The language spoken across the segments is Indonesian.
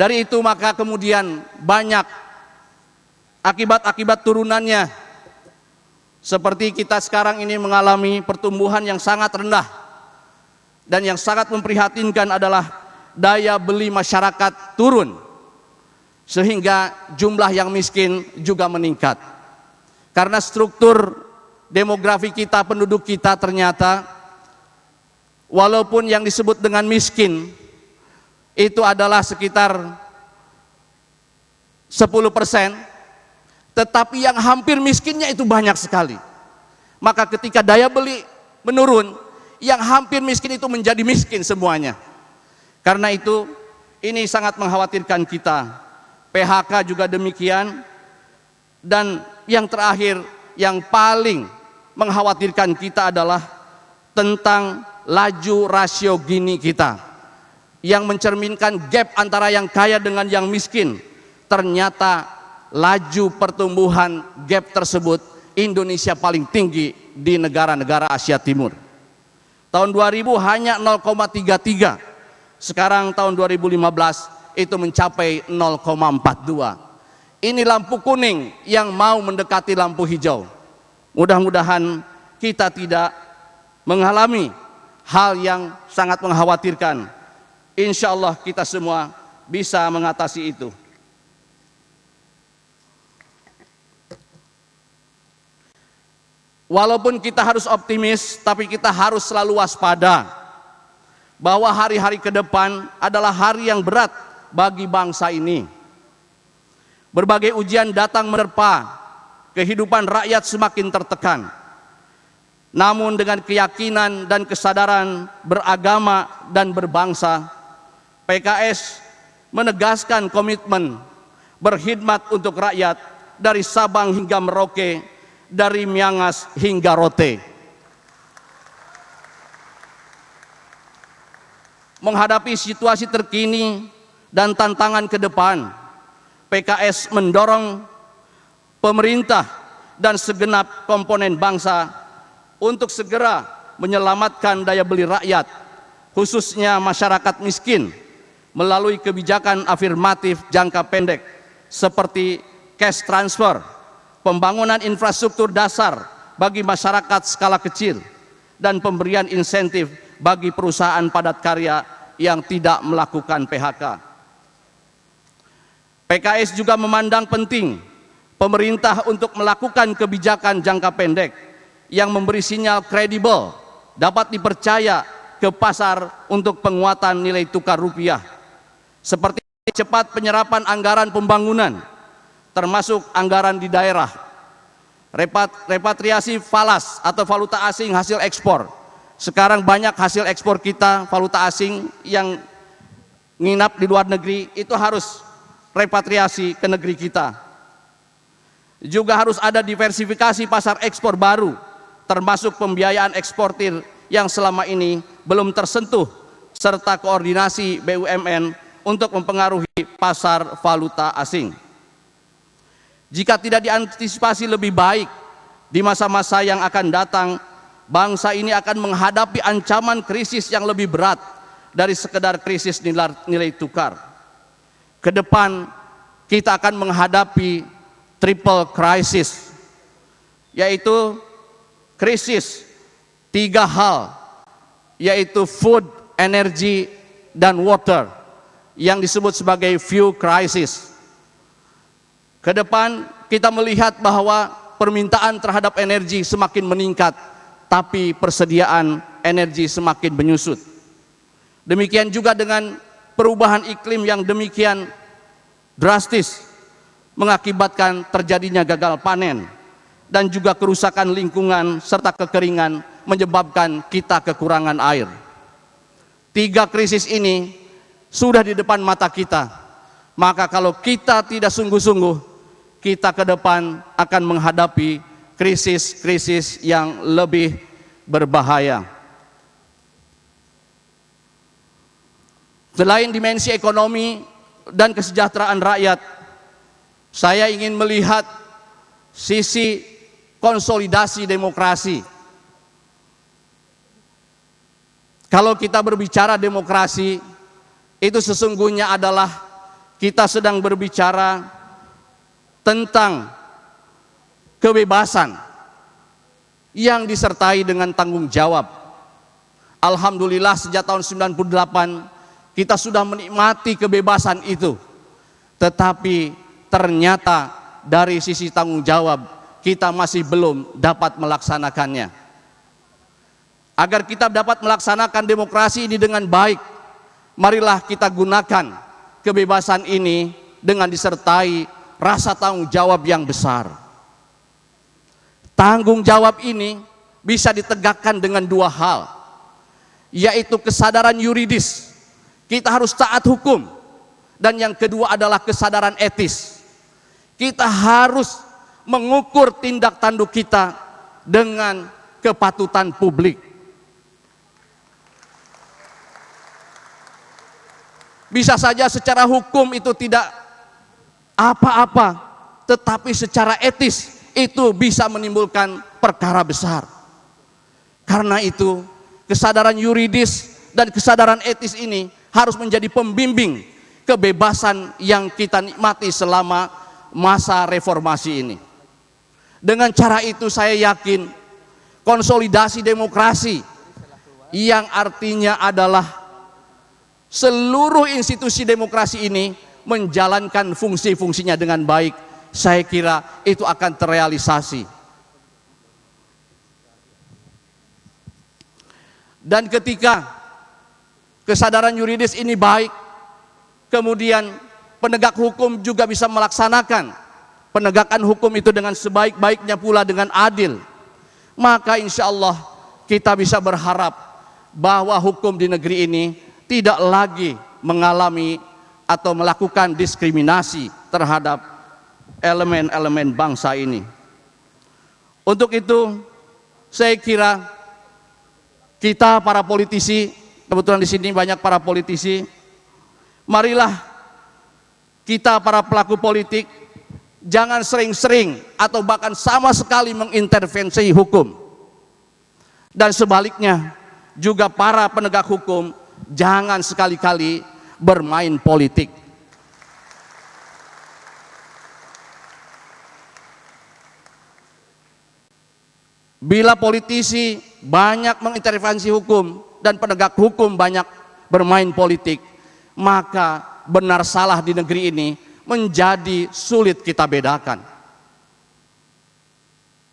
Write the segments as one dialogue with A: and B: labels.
A: Dari itu maka kemudian banyak akibat-akibat turunannya, seperti kita sekarang ini mengalami pertumbuhan yang sangat rendah, dan yang sangat memprihatinkan adalah daya beli masyarakat turun, sehingga jumlah yang miskin juga meningkat. Karena struktur demografi kita, penduduk kita ternyata walaupun yang disebut dengan miskin itu adalah sekitar 10%, tetapi yang hampir miskinnya itu banyak sekali. Maka ketika daya beli menurun, yang hampir miskin itu menjadi miskin semuanya. Karena itu ini sangat mengkhawatirkan kita. PHK juga demikian. Dan yang terakhir, yang paling mengkhawatirkan kita adalah tentang laju rasio Gini kita, yang mencerminkan gap antara yang kaya dengan yang miskin. Ternyata laju pertumbuhan gap tersebut Indonesia paling tinggi di negara-negara Asia Timur. Tahun 2000 hanya 0,33, sekarang tahun 2015 itu mencapai 0,42. Ini lampu kuning yang mau mendekati lampu hijau. Mudah-mudahan kita tidak mengalami hal yang sangat mengkhawatirkan. Insya Allah kita semua bisa mengatasi itu. Walaupun kita harus optimis, tapi kita harus selalu waspada bahwa hari-hari ke depan adalah hari yang berat bagi bangsa ini. Berbagai ujian datang menerpa, kehidupan rakyat semakin tertekan. Namun dengan keyakinan dan kesadaran beragama dan berbangsa, PKS menegaskan komitmen berkhidmat untuk rakyat dari Sabang hingga Merauke, dari Miangas hingga Rote. Menghadapi situasi terkini dan tantangan ke depan, PKS mendorong pemerintah dan segenap komponen bangsa untuk segera menyelamatkan daya beli rakyat, khususnya masyarakat miskin, melalui kebijakan afirmatif jangka pendek seperti cash transfer, pembangunan infrastruktur dasar bagi masyarakat skala kecil, dan pemberian insentif bagi perusahaan padat karya yang tidak melakukan PHK. PKS juga memandang penting pemerintah untuk melakukan kebijakan jangka pendek yang memberi sinyal kredibel, dapat dipercaya ke pasar untuk penguatan nilai tukar rupiah, seperti cepat penyerapan anggaran pembangunan, termasuk anggaran di daerah, repatriasi falas atau valuta asing hasil ekspor. Sekarang banyak hasil ekspor kita valuta asing yang nginap di luar negeri itu harus repatriasi ke negeri kita. Juga harus ada diversifikasi pasar ekspor baru, termasuk pembiayaan eksportir yang selama ini belum tersentuh, serta koordinasi BUMN untuk mempengaruhi pasar valuta asing. Jika tidak diantisipasi lebih baik, di masa-masa yang akan datang, bangsa ini akan menghadapi ancaman krisis yang lebih berat dari sekedar krisis nilai tukar. Ke depan kita akan menghadapi triple crisis, yaitu krisis 3 hal, yaitu food, energy, dan water, yang disebut sebagai fuel crisis. Ke depan kita melihat bahwa permintaan terhadap energi semakin meningkat, tapi persediaan energi semakin menyusut. Demikian juga dengan perubahan iklim yang demikian drastis, mengakibatkan terjadinya gagal panen dan juga kerusakan lingkungan serta kekeringan, menyebabkan kita kekurangan air. 3 krisis ini sudah di depan mata kita. Maka kalau kita tidak sungguh-sungguh, kita ke depan akan menghadapi krisis-krisis yang lebih berbahaya. Selain dimensi ekonomi dan kesejahteraan rakyat, saya ingin melihat sisi konsolidasi demokrasi. Kalau kita berbicara demokrasi, itu sesungguhnya adalah kita sedang berbicara tentang kebebasan yang disertai dengan tanggung jawab. Alhamdulillah sejak tahun 98 kita sudah menikmati kebebasan itu. Tetapi ternyata dari sisi tanggung jawab kita masih belum dapat melaksanakannya. Agar kita dapat melaksanakan demokrasi ini dengan baik, marilah kita gunakan kebebasan ini dengan disertai rasa tanggung jawab yang besar. Tanggung jawab ini bisa ditegakkan dengan dua hal, yaitu kesadaran yuridis, kita harus taat hukum, dan yang kedua adalah kesadaran etis. Kita harus mengukur tindak tanduk kita dengan kepatutan publik. Bisa saja secara hukum itu tidak apa-apa, tetapi secara etis itu bisa menimbulkan perkara besar. Karena itu kesadaran yuridis dan kesadaran etis ini harus menjadi pembimbing kebebasan yang kita nikmati selama masa reformasi ini. Dengan cara itu saya yakin konsolidasi demokrasi yang artinya adalah seluruh institusi demokrasi ini menjalankan fungsi-fungsinya dengan baik, saya kira itu akan terrealisasi. Dan ketika kesadaran yuridis ini baik, kemudian penegak hukum juga bisa melaksanakan penegakan hukum itu dengan sebaik-baiknya pula dengan adil, maka insya Allah kita bisa berharap bahwa hukum di negeri ini tidak lagi mengalami atau melakukan diskriminasi terhadap elemen-elemen bangsa ini. Untuk itu, saya kira kita para politisi, kebetulan di sini banyak para politisi, marilah kita para pelaku politik jangan sering-sering atau bahkan sama sekali mengintervensi hukum. Dan sebaliknya, juga para penegak hukum jangan sekali-kali bermain politik. Bila politisi banyak mengintervensi hukum dan penegak hukum banyak bermain politik, maka benar salah di negeri ini menjadi sulit kita bedakan.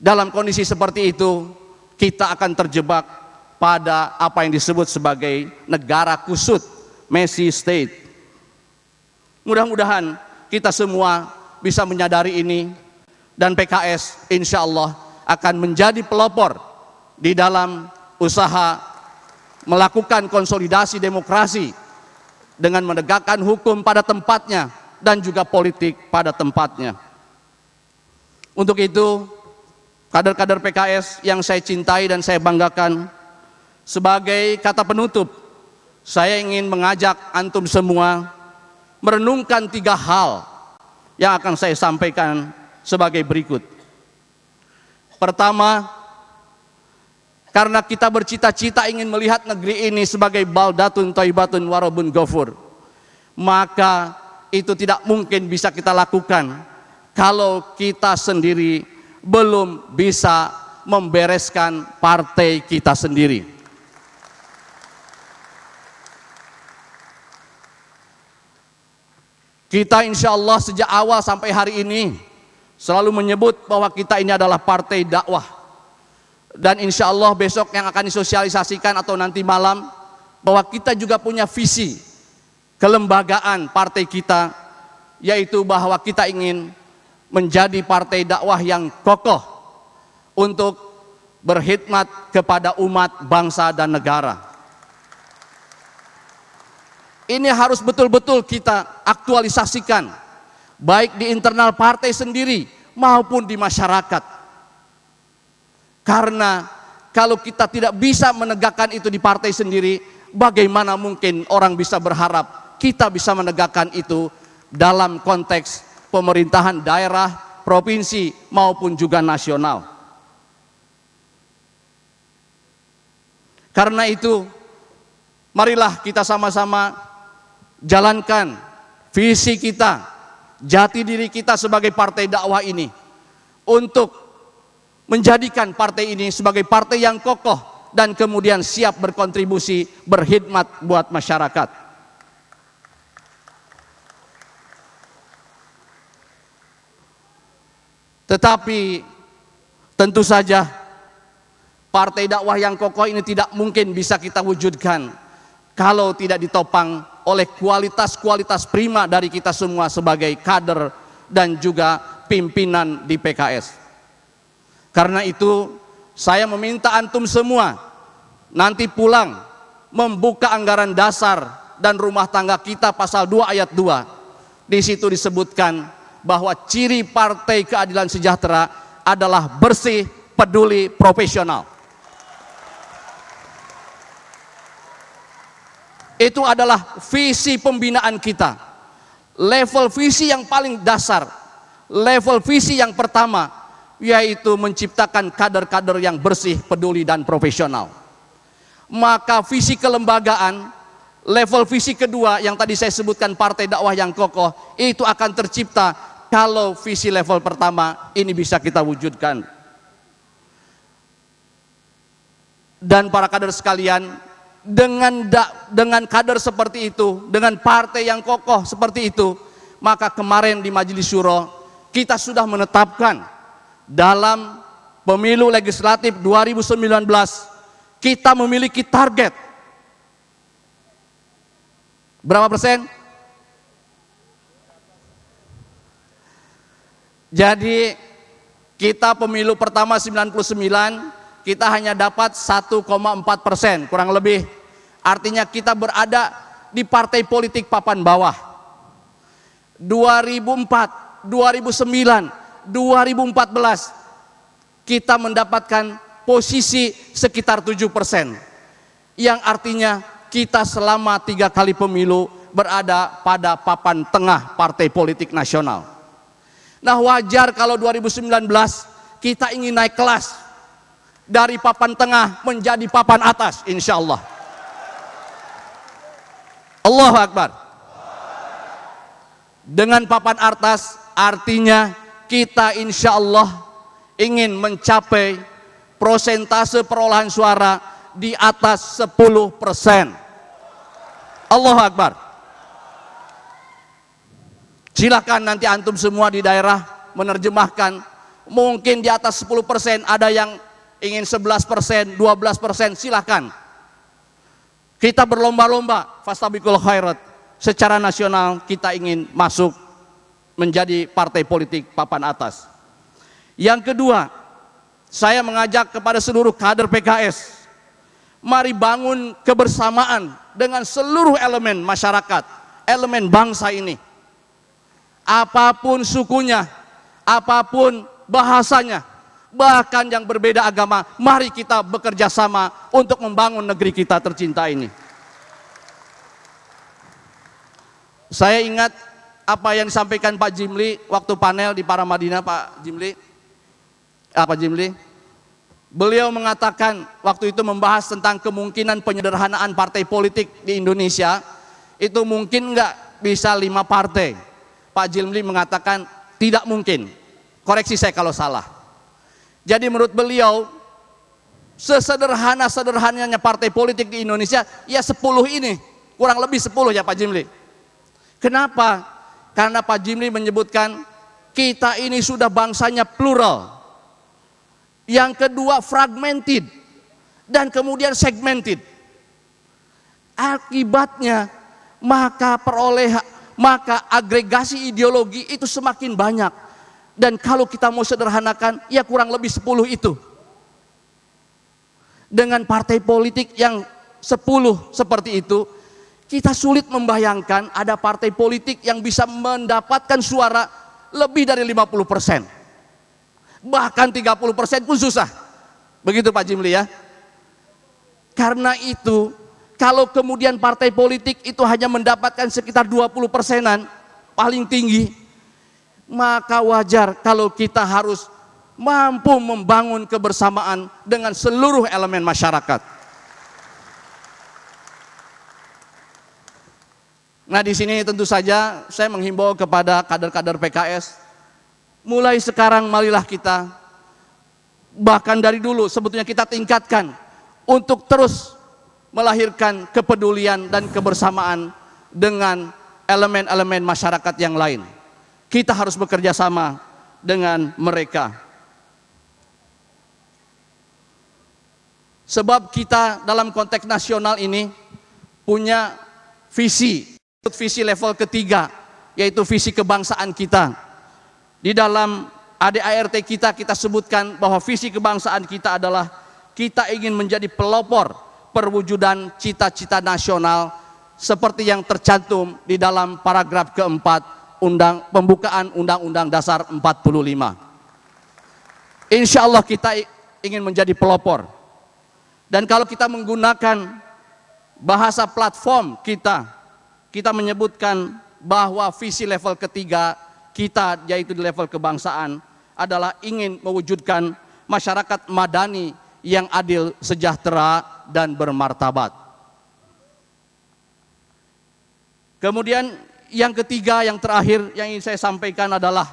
A: Dalam kondisi seperti itu, kita akan terjebak pada apa yang disebut sebagai negara kusut, messy state. Mudah-mudahan kita semua bisa menyadari ini, dan PKS insya Allah akan menjadi pelopor di dalam usaha melakukan konsolidasi demokrasi dengan menegakkan hukum pada tempatnya dan juga politik pada tempatnya. Untuk itu, kader-kader PKS yang saya cintai dan saya banggakan, sebagai kata penutup, saya ingin mengajak antum semua merenungkan 3 hal yang akan saya sampaikan sebagai berikut. Pertama, karena kita bercita-cita ingin melihat negeri ini sebagai baldatun thayyibatun warabun ghafur, maka itu tidak mungkin bisa kita lakukan kalau kita sendiri belum bisa membereskan partai kita sendiri. Kita insya Allah sejak awal sampai hari ini selalu menyebut bahwa kita ini adalah partai dakwah. Dan insya Allah besok yang akan disosialisasikan atau nanti malam, bahwa kita juga punya visi kelembagaan partai kita, yaitu bahwa kita ingin menjadi partai dakwah yang kokoh untuk berkhidmat kepada umat, bangsa, dan negara. Ini harus betul-betul kita aktualisasikan, baik di internal partai sendiri maupun di masyarakat. Karena kalau kita tidak bisa menegakkan itu di partai sendiri, bagaimana mungkin orang bisa berharap kita bisa menegakkan itu dalam konteks pemerintahan daerah, provinsi maupun juga nasional. Karena itu, marilah kita sama-sama jalankan visi kita, jati diri kita sebagai partai dakwah ini untuk menjadikan partai ini sebagai partai yang kokoh dan kemudian siap berkontribusi, berkhidmat buat masyarakat. Tetapi tentu saja partai dakwah yang kokoh ini tidak mungkin bisa kita wujudkan kalau tidak ditopang oleh kualitas-kualitas prima dari kita semua sebagai kader dan juga pimpinan di PKS. Karena itu saya meminta antum semua nanti pulang membuka anggaran dasar dan rumah tangga kita pasal 2 ayat 2. Di situ disebutkan bahwa ciri Partai Keadilan Sejahtera adalah bersih, peduli, profesional. Itu adalah visi pembinaan kita. Level visi yang paling dasar, level visi yang pertama, yaitu menciptakan kader-kader yang bersih, peduli, dan profesional. Maka visi kelembagaan, level visi kedua yang tadi saya sebutkan partai dakwah yang kokoh, itu akan tercipta kalau visi level pertama ini bisa kita wujudkan. Dan para kader sekalian, dengan kader seperti itu, dengan partai yang kokoh seperti itu, maka kemarin di Majelis Syuro kita sudah menetapkan dalam pemilu legislatif 2019 kita memiliki target berapa persen? Jadi kita pemilu pertama 99, kita hanya dapat 1,4%, kurang lebih. Artinya kita berada di partai politik papan bawah. 2004, 2009, 2014 kita mendapatkan posisi sekitar 7%. Yang artinya kita selama 3 kali pemilu berada pada papan tengah partai politik nasional. Nah, wajar kalau 2019 kita ingin naik kelas dari papan tengah menjadi papan atas, insya Allah. Allahu Akbar. Dengan papan atas artinya kita insya Allah ingin mencapai prosentase perolehan suara di atas 10%. Allahu Akbar. Silakan nanti antum semua di daerah menerjemahkan. Mungkin di atas 10%, ada yang ingin 11%, 12%, silakan. Kita berlomba-lomba, fastabiqul khairat. Secara nasional kita ingin masuk menjadi partai politik papan atas. Yang kedua, saya mengajak kepada seluruh kader PKS, mari bangun kebersamaan dengan seluruh elemen masyarakat, elemen bangsa ini. Apapun sukunya, apapun bahasanya, bahkan yang berbeda agama, mari kita bekerja sama untuk membangun negeri kita tercinta ini. Saya ingat apa yang disampaikan Pak Jimli waktu panel di Paramadina. Pak Jimli, beliau mengatakan waktu itu membahas tentang kemungkinan penyederhanaan partai politik di Indonesia, itu mungkin nggak bisa 5 partai. Pak Jimli mengatakan tidak mungkin. Koreksi saya kalau salah. Jadi menurut beliau, sesederhana-sederhananya partai politik di Indonesia, ya 10 ini, kurang lebih 10 ya Pak Jimli. Kenapa? Karena Pak Jimli menyebutkan kita ini sudah bangsanya plural. Yang kedua fragmented, dan kemudian segmented. Akibatnya maka agregasi ideologi itu semakin banyak. Dan kalau kita mau sederhanakan, ya kurang lebih 10 itu. Dengan partai politik yang 10 seperti itu, kita sulit membayangkan ada partai politik yang bisa mendapatkan suara lebih dari 50%. Bahkan 30% pun susah. Begitu Pak Jimli ya. Karena itu, kalau kemudian partai politik itu hanya mendapatkan sekitar 20%-an, paling tinggi, maka wajar kalau kita harus mampu membangun kebersamaan dengan seluruh elemen masyarakat. Nah, di sini tentu saja saya menghimbau kepada kader-kader PKS, mulai sekarang marilah kita, bahkan dari dulu sebetulnya kita tingkatkan untuk terus melahirkan kepedulian dan kebersamaan dengan elemen-elemen masyarakat yang lain. Kita harus bekerja sama dengan mereka. Sebab kita dalam konteks nasional ini punya visi level ketiga, yaitu visi kebangsaan kita. Di dalam ADART kita sebutkan bahwa visi kebangsaan kita adalah kita ingin menjadi pelopor perwujudan cita-cita nasional seperti yang tercantum di dalam paragraf keempat pembukaan Undang-Undang Dasar 45. Insya Allah kita ingin menjadi pelopor. Dan kalau kita menggunakan bahasa platform kita menyebutkan bahwa visi level ketiga kita, yaitu di level kebangsaan, adalah ingin mewujudkan masyarakat madani yang adil, sejahtera, dan bermartabat. Kemudian yang ketiga, yang terakhir yang ingin saya sampaikan adalah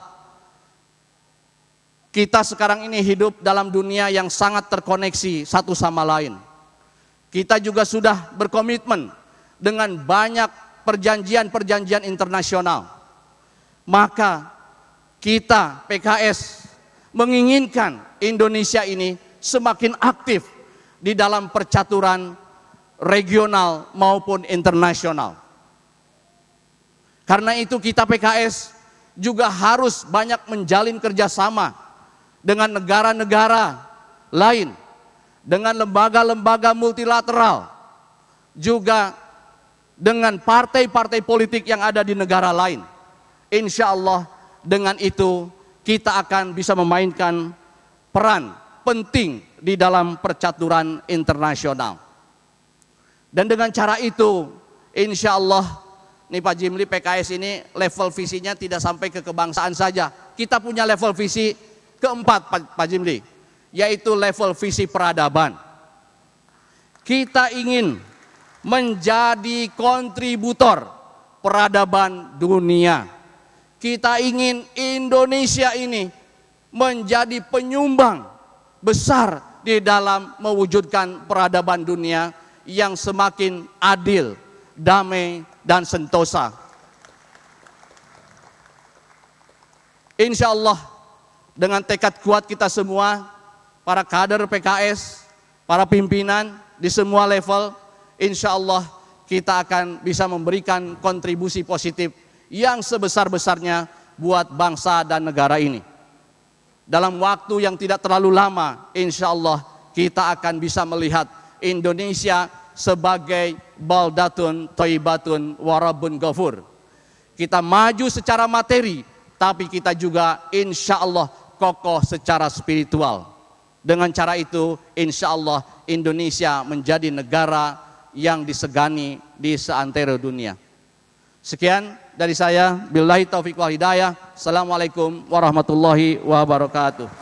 A: kita sekarang ini hidup dalam dunia yang sangat terkoneksi satu sama lain. Kita juga sudah berkomitmen dengan banyak perjanjian-perjanjian internasional. Maka kita PKS menginginkan Indonesia ini semakin aktif di dalam percaturan regional maupun internasional. Karena itu kita PKS juga harus banyak menjalin kerjasama dengan negara-negara lain, dengan lembaga-lembaga multilateral, juga dengan partai-partai politik yang ada di negara lain. Insya Allah dengan itu kita akan bisa memainkan peran penting di dalam percaturan internasional. Dan dengan cara itu insya Allah nih Pak Jimli, PKS ini level visinya tidak sampai ke kebangsaan saja. Kita punya level visi keempat Pak Jimli, yaitu level visi peradaban. Kita ingin menjadi kontributor peradaban dunia. Kita ingin Indonesia ini menjadi penyumbang besar di dalam mewujudkan peradaban dunia yang semakin adil, damai, dan sentosa. Insya Allah dengan tekad kuat kita semua, para kader PKS, para pimpinan di semua level, insya Allah kita akan bisa memberikan kontribusi positif yang sebesar-besarnya buat bangsa dan negara ini. Dalam waktu yang tidak terlalu lama, insya Allah kita akan bisa melihat Indonesia sebagai baldatun thayyibatun warabun ghafur. Kita maju secara materi, tapi kita juga insya Allah kokoh secara spiritual. Dengan cara itu insya Allah Indonesia menjadi negara yang disegani di seantero dunia. Sekian dari saya, billahi taufiq wal hidayah. Assalamualaikum warahmatullahi wabarakatuh.